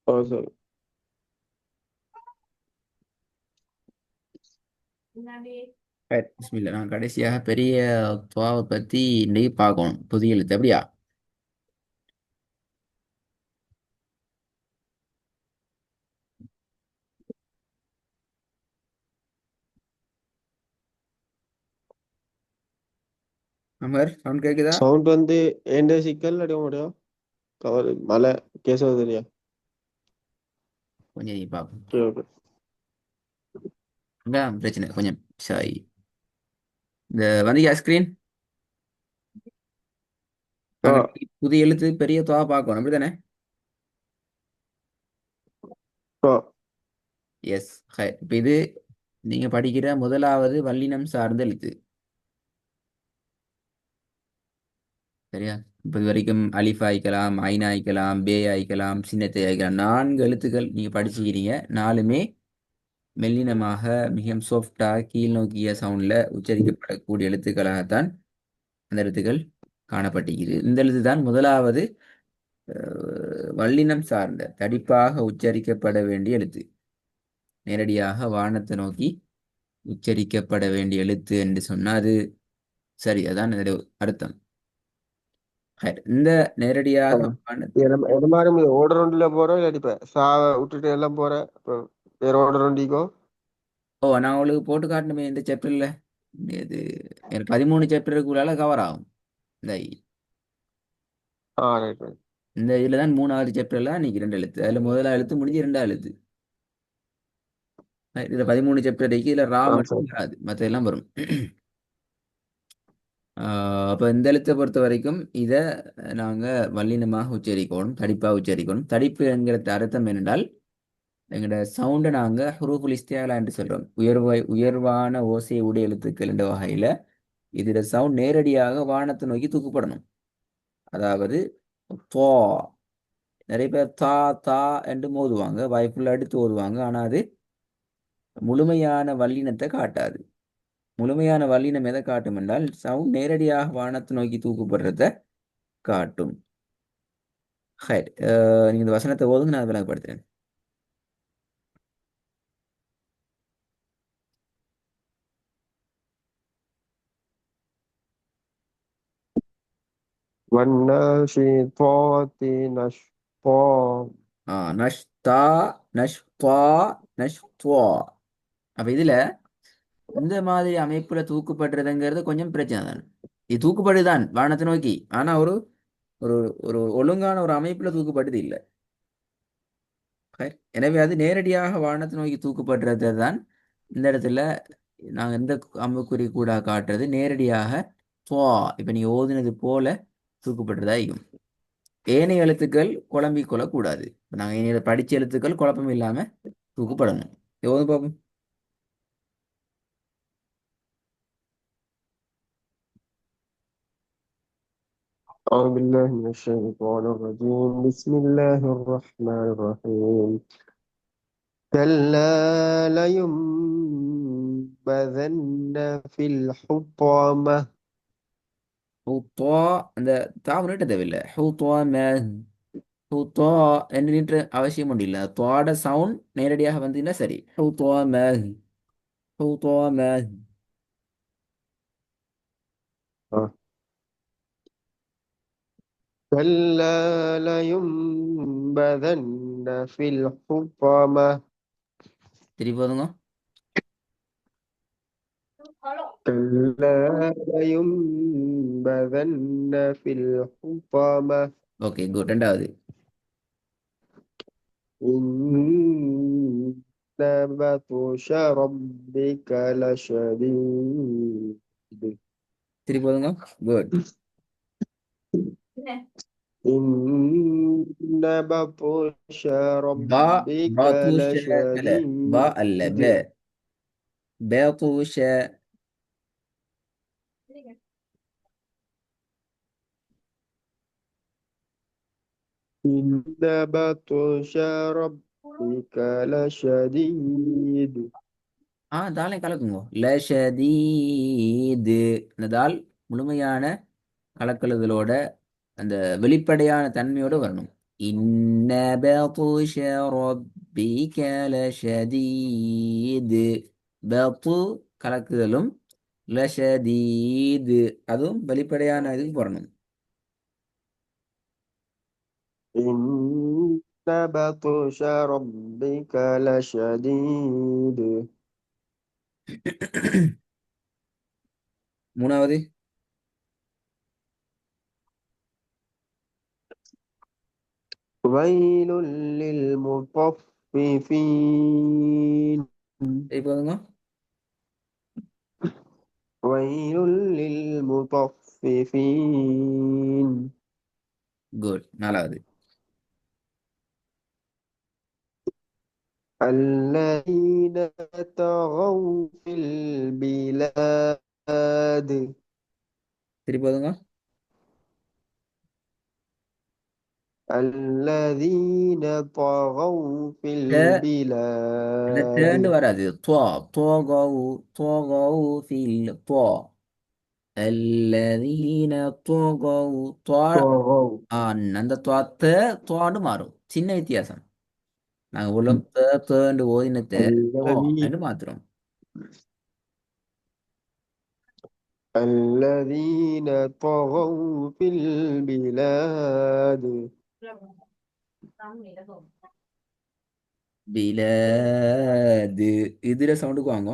ஓ சரி. ரைட் பிஸ்மில்லா. நான் கடைசியாக பெரிய துவாவை பற்றி இன்னைக்கு பார்க்கணும். புதிய எழுத்து அப்படியா? அமர் சவுண்ட் கேட்குதா? சவுண்ட் வந்து ஏண்ட சிக்கல் அடிக்க முடியும். கவர் மலை கேசவது தெரியா? கொஞ்சம் நீ பார்ப்போம். சரி, ஓகே. இதான் பிரச்சனை கொஞ்சம் சாய். இந்த வந்து ஸ்க்ரீன் ஆ நாங்கள் புதிய எழுத்து பெரிய துவா பார்க்கணும் அப்படிதானே? ஆ எஸ். இப்போ இது நீங்கள் படிக்கிற முதலாவது வல்லினம் சார்ந்த எழுத்து. சரியா? இப்போ இது வரைக்கும் அலிஃப் ஆயிக்கலாம், ஐன் ஆயிக்கலாம், பே ஆயிக்கலாம், சின்னத்தை ஆயிக்கலாம். 4 எழுத்துக்கள் நீங்கள் படிச்சுக்கிறீங்க. 4மே மெல்லினமாக மிகவும் சாஃப்டாக கீழ் நோக்கிய சவுண்டில் உச்சரிக்கப்படக்கூடிய எழுத்துக்களாகத்தான் அந்த எழுத்துக்கள் காணப்பட்டிருக்கிறது. இந்த எழுத்து தான் முதலாவது வல்லினம் சார்ந்த தடிப்பாக உச்சரிக்கப்பட வேண்டிய எழுத்து. நேரடியாக வானத்தை நோக்கி உச்சரிக்கப்பட வேண்டிய எழுத்து என்று சொன்னால் அது சரி. அதான் இதோட அர்த்தம். இந்த நேரடியாக என்ன மாதிரி ஓர்டர் ஒன்றில் போகிறோம் இல்லாட்டி இப்போ சாவை விட்டுட்டு எல்லாம் போகிறேன் இப்போ வேற ஓர்டர் ஒண்டிக்கோ. ஓ, நான் உங்களுக்கு போட்டு காட்டணுமே இந்த சாப்டர்ல. இது எனக்கு 13 சாப்டருக்குள்ளால கவர் ஆகும். இந்த ஆ ரைட் ரைட். இந்த இதுல தான் 3வது சாப்டர்ல இன்னைக்கு 2 எழுத்து. அதுல முதலாவது எழுத்து முடிஞ்சு 2வது எழுத்து. இதுல 13 சாப்டர் இருக்கு. இதுல ரா ஆ மட்டும் சரி. வராது, மற்ற எல்லாம் வரும். அப்போ இந்த எழுத்தை பொறுத்த வரைக்கும் இதை நாங்கள் வல்லினமாக உச்சரிக்கணும், தடிப்பாக உச்சரிக்கணும். தடிப்பு என்கிற அர்த்தம் என்னென்றால் எங்களோட சவுண்டை நாங்கள் ஹுரூஃபுல் இஸ்தியாலா என்று சொல்கிறோம். உயர்வான ஓசை உடைய எழுத்துக்கள் என்ற வகையில் இதோட சவுண்ட் நேரடியாக வானத்தை நோக்கி தூக்கப்படணும். அதாவது தோ, நிறைய பேர் தா தா என்று மோதுவாங்க, வாய்ப்புள்ள எடுத்து ஓதுவாங்க. ஆனால் அது முழுமையான வல்லினத்தை காட்டாது. முழுமையான வல்லினம் எதை காட்டும் என்றால் சவுண்ட் நேரடியாக வானத்தை நோக்கி தூக்கப்படுறத காட்டும். ஹைட். நீங்க இந்த வசனத்தை ஓதுங்க, நான் விளங்கப்படுத்துறேன். والناشطات نشطا. நஷ்தா, நஷ்பா, நஷ்துவா. அப்ப இதுல இந்த மாதிரி அமைப்புல தூக்குப்படுறதுங்கிறது கொஞ்சம் பிரச்சனை தான். இது தூக்குப்படுதான் வானத்தை நோக்கி, ஆனா ஒரு ஒரு ஒரு ஒழுங்கான ஒரு அமைப்புல தூக்குப்படுது இல்லை. எனவே அது நேரடியாக வானத்தை நோக்கி தூக்கப்படுறது தான் இந்த இடத்துல நாங்கள் எந்த அம்புக்குறி கூட காட்டுறது நேரடியாக துவா. இப்போ நீ ஓதுனது போல தூக்கப்படுறதா இருக்கும். ஏனைய எழுத்துக்கள் குழம்பிக் கொள்ளக்கூடாது. இப்போ நாங்கள் ஏனைய படிச்ச எழுத்துக்கள் குழப்பம் இல்லாமல் தூக்கப்படணும். ஓது பார்ப்போம். أعوذ بالله من الشيطان الرجيم. بسم الله الرحمن الرحيم. كلا لينبذن في الحطمة. ஹூத்வா, அந்த தாவு நீட்ட தேவையில்லை. ஹூத்வா மே, ஹூத்வா என்று நீட்ட அவசியம் ஒன்றும் இல்லை. துவாட சவுண்ட் நேரடியாக வந்தீங்கன்னா சரி. ஹூத்வா மே, ஹூத்வா மே. آه. كلا لينبذن في الحطمة. திருப்பி போதுங்க. كلا لينبذن في الحطمة. Okay good. 2வது. إن بطش ربك لشديد. திருப்பி போதுங்க. குட். إن بطش பா, ربك பாத்தூஷ அல்ல, பா அல்ல, பே. لشديد. பேத்தூஷ. إن بطش ربك لشديد. தாளையும் கலக்குங்க. லஷதீது. இந்த தால் முழுமையான கலக்கலுதலோட அந்த வெளிப்படையான தன்மையோட வரணும். إن بطش ربك لشديد. பத்து கலக்குதலும் லஷதீது அதுவும் வெளிப்படையான இதுக்கு போடணும். إن بطش ربك لشديد. மூணாவது ويل للمطففين. போதுங்க. ويل للمطففين. குட். நாலாவது الذين طغوا في البلاد. போதுங்க. الذين طغوا في அந்த தேண்டு البلاد. வராது. துவா துவகவு துவகவு ஃபில் துவா الذين طغوا துவா طغوا. அந்த துவா துவாண்டு மாறும். சின்ன வித்தியாசம். நாங்க உள்ளம் தேண்டு ஓதினத்தை துவா الذي என்று மாத்துறோம். الذين طغوا في البلاد. பிலாது இதுல சவுண்டுக்கு வாங்க.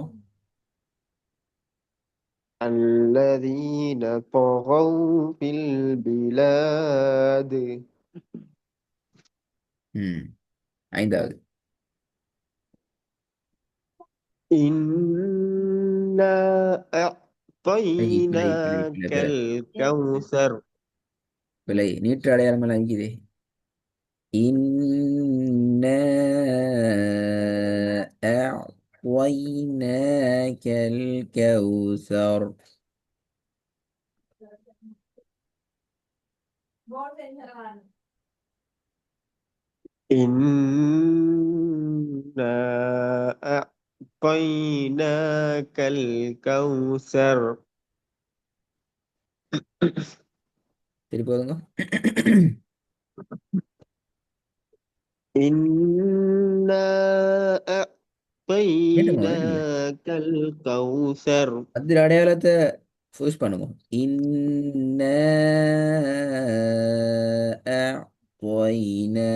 الذين طغوا في البلاد. ம் ஐந்தாவது إنا பிழை பிழை பிழை أعطيناك பிழை الكوثر. பிழை நீற்று அடையாளம் எல்லாம் இருக்குது. إنا أعطيناك الكوثر. إنا أعطيناك الكوثر. போதுங்க. إنا கேட்டுங்க வேணுமில்ல. أعطيناك الكوثر. அதில் அடையாளத்தை சூஸ் பண்ணுங்க. إنا أعطينا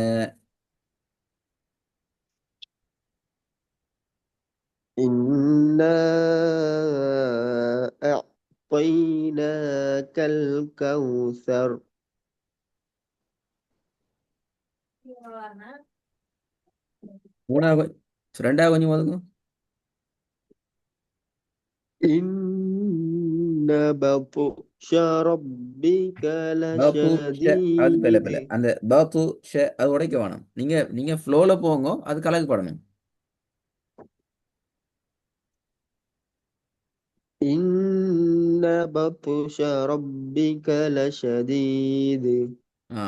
إنا أعطيناك الكوثر. மூணாவது ரெண்டாவது கொஞ்சம் போதுங்க. إن بطش ربك பாப்பு அது பிள்ளை لشديد. பிள்ளை அந்த பாப்பு அது உடைக்க வேணும். நீங்க நீங்க ஃப்ளோல போங்க, அது கலக்கப்படணும். إن بطش ربك لشديد. ஆ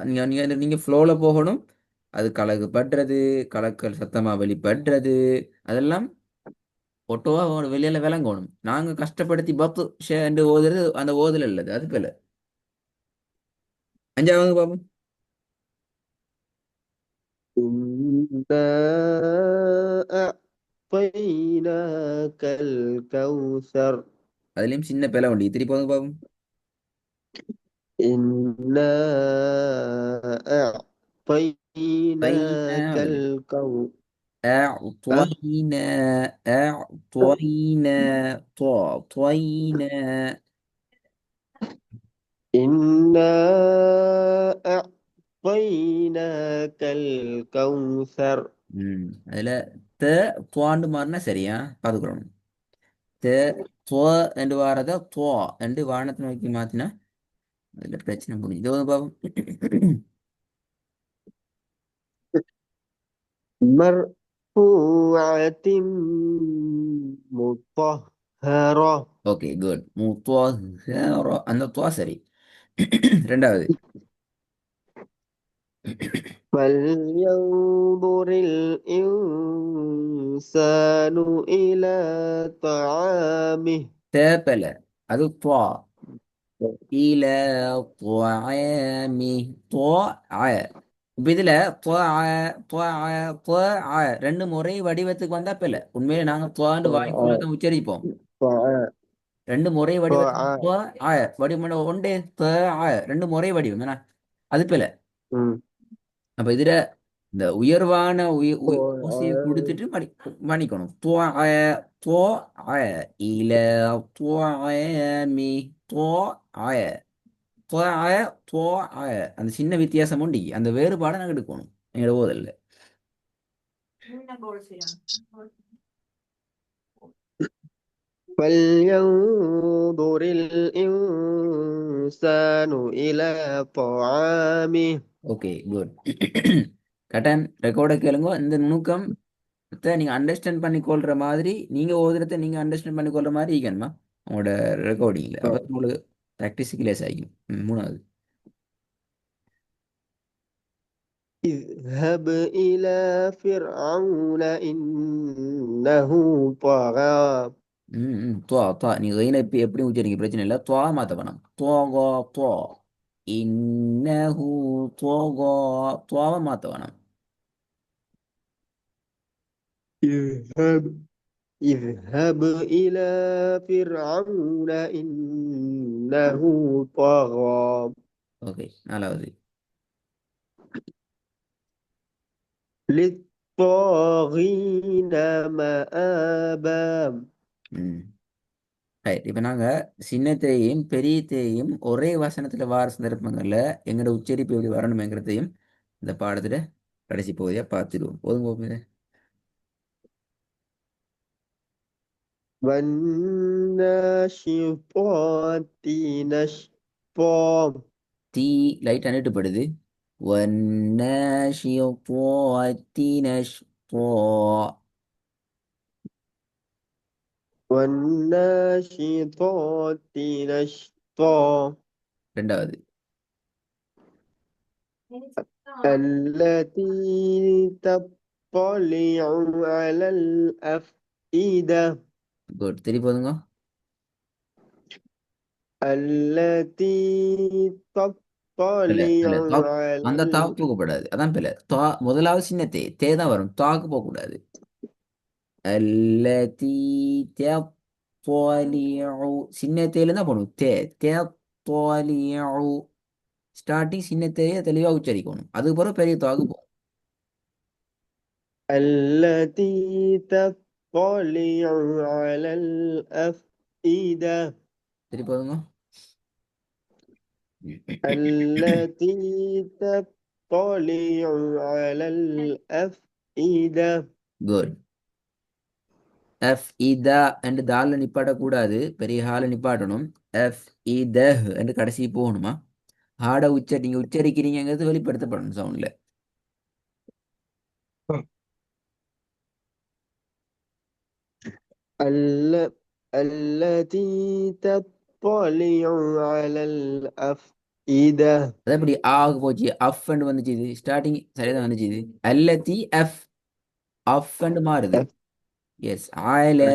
நீங்க நீங்க நீங்க ஃப்ளோல போகணும். அது கலகு படுறது, கலக்கல் சத்தமா வெளிப்படுறது, அதெல்லாம் ஒட்டோவா வெளியில விளங்கணும். நாங்க கஷ்டப்படுத்தி பப்பு ஷேண்டு ஓதுறது அந்த ஓதுல இல்லது அது பிள்ளை. அஞ்சாவது பாப்போம். إنا أعطيناك الكوثر. அதுலயும் சின்ன பிள்ளை உண்டு. திருப்பி வந்து பாப்போம். إنا பைனா أعطيناك வருது. الكوثر. أعطينا أعطينا طينا. إنا أعطيناك الكوثر. அதுல த துவாண்டு மாறினா சரியா பாத்துக்கிறோம். த துவ என்று வாரத துவா என்று வானத்தை நோக்கி மாத்தினா அதுல பிரச்சனை முடிஞ்சு. இது வந்து பாப்போம். مرفوعة مطهرة. Okay good. முத்வஹர அந்த துவா சரி. ரெண்டாவது فلينظر الإنسان إلى طعامه. தேப்பல அது துவா. إلى طعامه طاع இப்ப இதுல பொ ஆ, பொ ஆ, பொ ஆ ரெண்டும் ஒரே வடிவத்துக்கு வந்தா பிள்ளை. உண்மையிலே நாங்க பொன்னு வாய்க்குள்ள தான் உச்சரிப்போம். ரெண்டும் ஒரே வடிவத்துக்கு பொ ஆ வடிவம் ஒன்றே பொ ஆ ரெண்டும் ஒரே வடிவம் என்ன? அது பிள்ளை. அப்ப இதுல இந்த உயர்வான ஓசையை கொடுத்துட்டு மன்னிக்கணும். துவ ஆய துவ ஆய இல துவ ஆய மீ துவ ஆய துவ ஆய துவ ஆய அந்த சின்ன வித்தியாசம் உண்டு. அந்த வேறுபாடை நாங்கள் எடுக்கணும் எங்களோட ஓதல்ல. فلينظر الإنسان إلى طعامه. Okay good. கட்டன் ரெக்கார்டை கேளுங்க. இந்த நுணுக்கம் நீங்க அண்டர்ஸ்டாண்ட் பண்ணி கொள்ற மாதிரி நீங்க ஓதுறத நீங்க அண்டர்ஸ்டாண்ட் பண்ணி கொள்ற மாதிரி இருக்கணுமா உங்களோட ரெக்கார்டிங்ல. அப்ப உங்களுக்கு ப்ராக்டிஸுக்கு லேஸ் ஆகிக்கும். மூணாவது. اذهب إلى فرعون إنه طغى. துவா துவா நீங்க கையில எப்படி உச்சரிங்க பிரச்சனை இல்லை. துவா மாத்த வேணாம். துவகோ துவா இன்னஹு துவகோ துவாவை மாத்த வேணாம். اذهب اذهب إلى فرعون إنه طغى. ஓகே நாலாவது. للطاغين مآبا. ம் ரைட். இப்போ நாங்கள் சின்னத்தையும் பெரியத்தையும் ஒரே வசனத்தில் வார சந்தர்ப்பங்களில் எங்களோட உச்சரிப்பு எப்படி வரணுங்கிறதையும் இந்த பாடத்தில் கடைசி பகுதியாக பார்த்துடுவோம். போதும். والناشطات نشطا. தீ லைட் அனுட்டுப்படுது. والناشطات نشطا. والناشطات نشطا. ரெண்டாவது. التي تطلع على الأفئدة. குட். திருப்பி போதுங்க. التي இல்ல تطلع இல்ல على அந்த தாக்கு போகக்கூடாது. அதான் பிள்ளை. முதலாவது சின்ன தே தான் வரும். தாக்கு போகக்கூடாது. التي تطلع சின்ன தேயில தான் போகணும். تطلع ஸ்டார்டிங் சின்ன தேய தெளிவாக உச்சரிக்கணும். அதுக்கு பிறகு பெரிய தாக்கு போகும். التي تطلع على الأفئدة. திருப்பி போதுங்க. التي تطلع على الأفئدة. குட். எஃப் இதா என்று தால நிப்பாட்டக்கூடாது. பெரிய ஹால நிப்பாட்டணும். எஃப் இத என்று கடைசி போகணுமா. ஹார்டா நீங்க உச்சரிக்கிறீங்கிறது வெளிப்படுத்தப்படணும் சவுண்ட்ல. التي تطلع على الأفئدة. அது எப்படி ஆக போச்சு. அஃப் வந்துச்சு. இது ஸ்டார்டிங் சரியாதான் வந்துச்சு. இது அல்லத்தி எஃப் அஃப் மாறுது. எஸ் ஆலி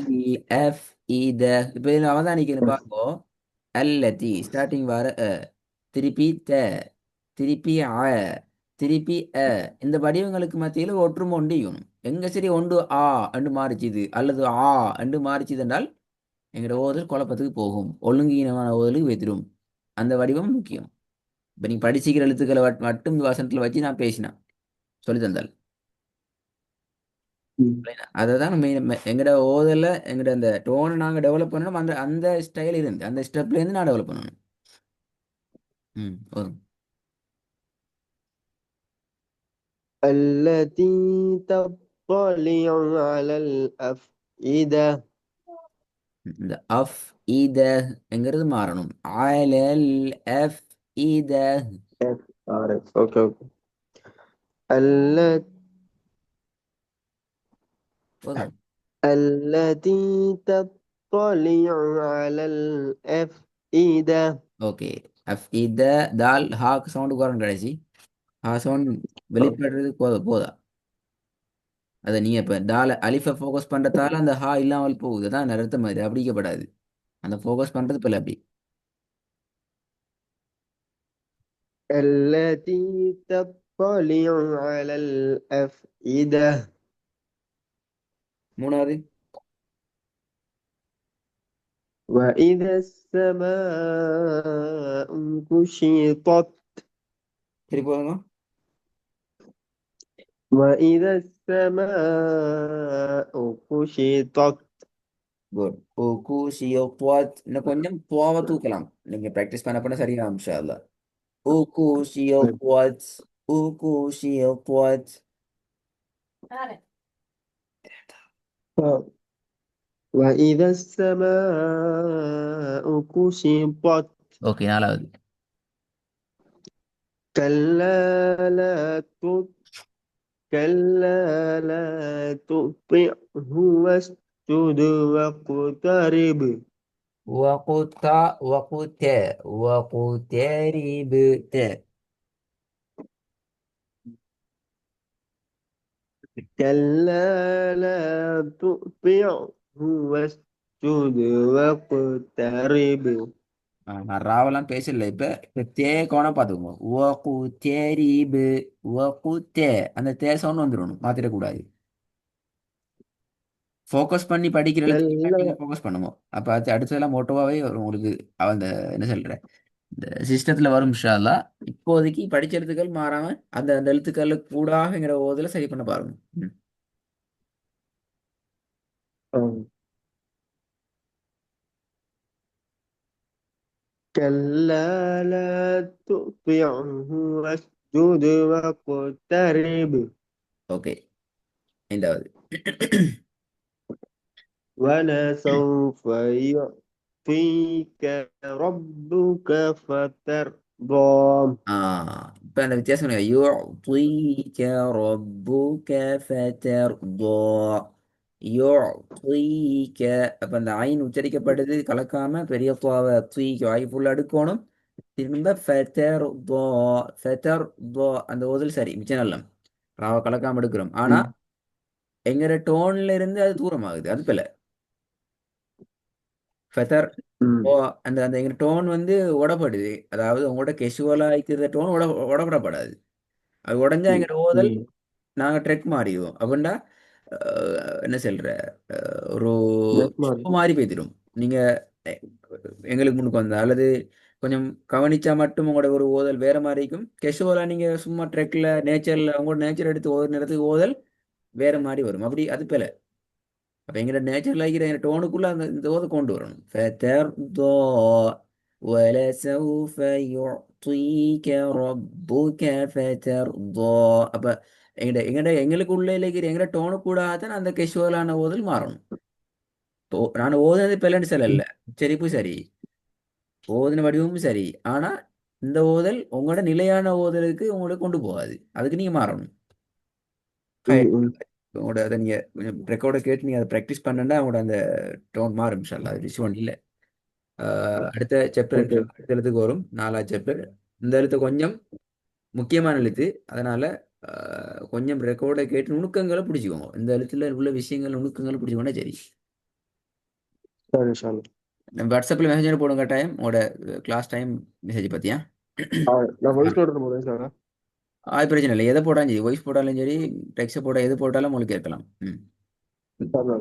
எஃப் இத. இப்போ இதில் அவதானிக்கணும் பார்ப்போ. அல்லத்தி ஸ்டார்டிங் வர திருப்பி திருப்பி திருப்பி இந்த வடிவங்களுக்கு மத்தியில் ஒற்றுமை ஒன்றியும் எங்க சரி ஒன்று என்று மாறிச்சுது அல்லது என்று மாறிச்சுது என்றால் எங்களோட ஓதல் குழப்பத்துக்கு போகும். ஒழுங்கீனமான ஓதலுக்கு வைத்திரும். அந்த வடிவம் முக்கியம். இப்போ நீ படிச்சுக்கிற எழுத்துக்களை மட்டும் இந்த வசனத்தில் வச்சு நான் பேசினேன் சொல்லி தந்தால் அதை தான் நம்ம எங்களோட ஓதல எங்களோட அந்த டோனை நாங்கள் டெவலப் பண்ணணும். அந்த அந்த ஸ்டைல் இருந்து அந்த ஸ்டெப்லேருந்து நான் டெவலப் பண்ணணும். போதும். التي تطلع على الأفئدة. இந்த அஃப் இத என்கிறது மாறணும். அலல் எஃப் இத. اوكي التي போதும். التي تطلع على الأفئدة. ஓகே. அஃப் இத தால் ஹாக்கு சவுண்டுக்கு வரணும் கடைசி. ஹா சவுண்ட் வெளிப்படுறது போதா. அதை நீங்க இப்ப டால அலிஃபை ஃபோக்கஸ் பண்றதால அந்த ஹா இல்லாமல் போகுது. தான் நிறுத்த மாதிரி அப்படிக்கப்படாது. அந்த ஃபோக்கஸ் பண்றது பிள்ளை அப்படி. التي مطلع على الأفئدة. மூணாவது وإذا السماء كشطت. திருப்பி போதுங்க. وإذا السماء كشطت. குட். ஊக்கூசியோத்வாத். இன்னும் கொஞ்சம் துவாவை தூக்கலாம். நீங்க ப்ராக்டிஸ் பண்ண பண்ண சரியா இன்ஷா அல்லாஹ். ஊக்கூசியோத்வாத். ஊக்கூசியோத்வாத். وإذا السماء كشطت. ஓகே, நாலாவது. كلا لا كلا لا تطعه واسجد واقترب. وقطع وقتا وقترب تا. كلا لا تطعه واسجد واقترب. நான் ராவெல்லாம் பேசல. இப்ப தே கோண பாத்துக்கோங்க. வகுத்தெரிபு. வகுத்தே அந்த தே சவுண்ட் வந்துடணும், மாத்திடக்கூடாது. ஃபோக்கஸ் பண்ணி படிக்கிற எழுத்துக்கள் நீங்க كلا. ஃபோக்கஸ் பண்ணுங்க. அப்ப அது அடுத்ததெல்லாம் மோட்டோவாவே வரும் உங்களுக்கு. அந்த என்ன சொல்ற, இந்த சிஸ்டத்துல வரும் இன்ஷா அல்லாஹ். இப்போதைக்கு படிச்ச எழுத்துக்கள் மாறாம அந்த அந்த எழுத்துக்களுக்கு கூடாகங்கிற ஓதுல சரி பண்ண பாருங்க. ம். كلا لا تطعه واسجد واقترب. ஓகே, ஐந்தாவது. ولسوف يعطيك ربك فترضى. இப்ப அந்த வித்தியாசம் யுஅ்தீக ரப்புக ஃபதர்தா. யுஅ்தீக. அப்ப அந்த ஐன் உச்சரிக்கப்படுது கலக்காம பெரிய துவாவை தீக்கு ஐ ஃபுல் அடுக்கணும். திரும்ப ஃபதர்தா. ஃபதர்தா அந்த ஓதல் சரி, மிச்சம் நல்ல ராவை கலக்காம எடுக்கிறோம். ஆனா ம். எங்கட டோன்ல இருந்து அது தூரமாகுது, அது பிள்ளை. ஃபெதர் ஓ, ம். அந்த அந்த எங்க டோன் வந்து உடப்படுது. அதாவது உங்களோட கெசுவலா இருக்கிற டோன் உடப்படப்படாது. அது உடஞ்சா ம். எங்க ஓதல் ம். நாங்க ட்ரெக் மாறிடுவோம். அப்படின்னா என்ன சொல்ற, ஒரு நெக்மார். ஸ்லோ மாறி போய்த்திடும். நீங்க அஹ், எங்களுக்கு முன்னுக்கு வந்தா அல்லது கொஞ்சம் கவனிச்சா மட்டும் உங்களோட ஒரு ஓதல் வேற மாதிரி இருக்கும். கெசுவலா நீங்க சும்மா ட்ரெக்ல நேச்சர்ல உங்களோட நேச்சர் எடுத்து ஓதுற நேரத்துக்கு ஓதல் வேற மாதிரி வரும். அப்படி அது பிழை. அப்ப எங்கட நேச்சர்ல இருக்கிற எங்க டோனுக்குள்ள அந்த இந்த ஓதை கொண்டு வரணும். ஃபதர்தா வலசௌஃப யுஅ்தீக ரப்புக ஃபதர்தா. அப்ப எங்களுக்கு உள்ள இருக்கிற எங்கட டோனு கூட தான் அந்த கெஷுவலான ஓதல் மாறணும். இப்போ நான் ஓதுனது பிள்ளை ம். சொல்லல, செரிப்பு சரி, ஓதுன வடிவமும் சரி. ஆனா இந்த ஓதல் உங்களோட நிலையான ஓதலுக்கு உங்களுக்கு கொண்டு போகாது. அதுக்கு நீங்க மாறணும். ம். உங்களோட அதை நீங்க கொஞ்சம் ரெக்கார்டை கேட்டு நீங்க அதை ப்ராக்டிஸ் பண்ணா உங்களோட அந்த டோன் மாறும் இன்ஷா அல்லாஹ். அது விஷயம் இல்லை. அடுத்த சாப்டர் ஓகே. அடுத்த எழுத்துக்கு வரும், நாலாவது சாப்டர். இந்த எழுத்து கொஞ்சம் முக்கியமான எழுத்து. அதனால கொஞ்சம் ரெக்கார்டை கேட்டு நுணுக்கங்களை பிடிச்சிக்கோங்க. இந்த எழுத்துல உள்ள விஷயங்கள் நுணுக்கங்களை பிடிச்சிக்கோன்னா சரி. சரி இன்ஷால்லா. நம்ம வாட்ஸ்அப்பில் மெசேஜ் போடுங்க டைம் உங்களோட கிளாஸ் டைம் மெசேஜ் பார்த்தியா. நான் வாய்ஸ் நோட் போடுறேன் இன்ஷால்லா. அது பிரச்சனை இல்லை, எதை போட்டாலும் சரி, வாய்ஸ் போட்டாலும் சரி, டெக்ஸ்ட் போட்டால் எது போட்டாலும் உங்களுக்கு கேட்கலாம். ம். இன்ஷால்லா.